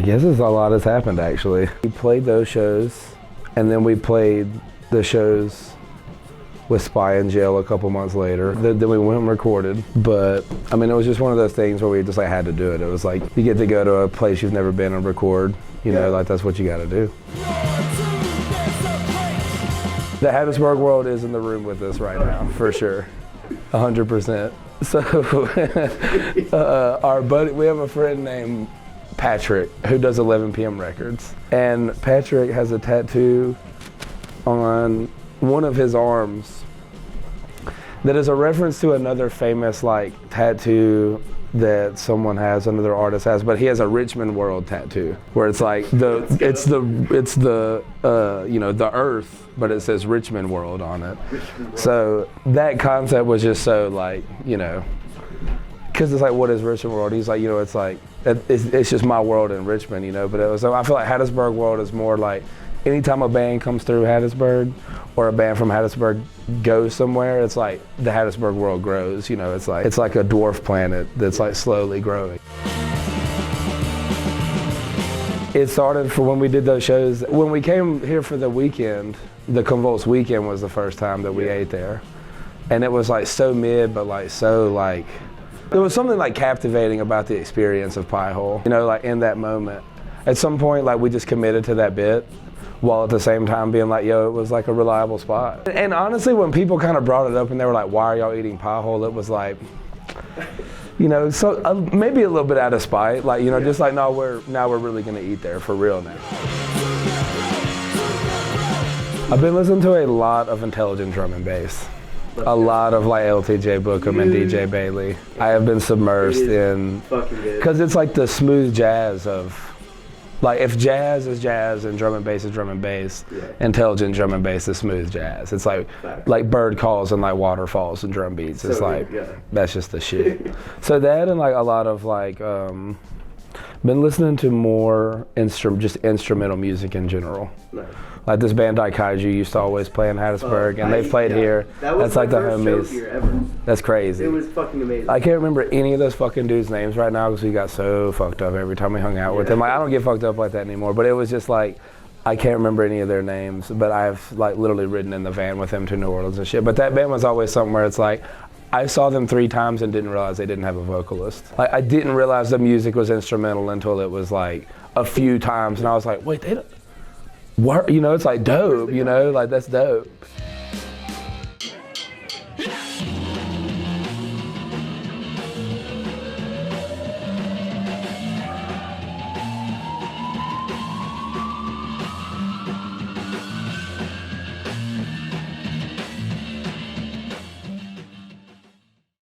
I guess a lot has happened actually. We played those shows, and then we played the shows with Spy in jail a couple months later. Then we went and recorded, but I mean, it was just one of those things where we just like had to do it. It was like, you get to go to a place you've never been and record, you know, like that's what you gotta do. The Hattiesburg world is in the room with us right now, for sure, 100%. So, our buddy, we have a friend named Patrick who does 11 PM Records, and Patrick has a tattoo on one of his arms that is a reference to another famous like tattoo that someone has, another artist has, but he has a Richmond World tattoo where it's like it's the you know, the earth, but it says Richmond World on it. So that concept was just so like, you know, because it's like, what is Richmond World? He's like, you know, it's like it's just my world in Richmond, you know. But it was, so I feel like Hattiesburg World is more like anytime a band comes through Hattiesburg or a band from Hattiesburg goes somewhere, it's like the Hattiesburg world grows, you know. It's like a dwarf planet that's like slowly growing. It started for when we did those shows. When we came here for the weekend, the Convulse weekend was the first time that we ate there. And it was like so mid, but like so like, there was something like captivating about the experience of Pie Hole, you know, like in that moment. At some point, like we just committed to that bit, while at the same time being like, yo, it was like a reliable spot. And honestly, when people kind of brought it up and they were like, why are y'all eating Pie Hole? It was like, you know, so maybe a little bit out of spite, like, you know, just like, no, now we're really gonna eat there for real now. I've been listening to a lot of intelligent drum and bass. A lot of like LTJ Bookham and DJ Bailey. I have been submersed in, because it's like the smooth jazz of, like if jazz is jazz and drum and bass is drum and bass, intelligent drum and bass is smooth jazz. It's like bird calls and like waterfalls and drum beats. It's so that's just the shit. So that and like a lot of like, been listening to more just instrumental music in general. Nice. Like this band Daikaiju used to always play in Hattiesburg, and they've played here. That's like the homies. Show here ever. That's crazy. It was fucking amazing. I can't remember any of those fucking dudes' names right now because we got so fucked up every time we hung out with them. Like I don't get fucked up like that anymore. But it was just like, I can't remember any of their names. But I've like literally ridden in the van with them to New Orleans and shit. But that band was always something where it's like, I saw them 3 times and didn't realize they didn't have a vocalist. Like I didn't realize the music was instrumental until it was like a few times, and I was like, wait, they don't. What? You know, it's like dope, you know, like that's dope.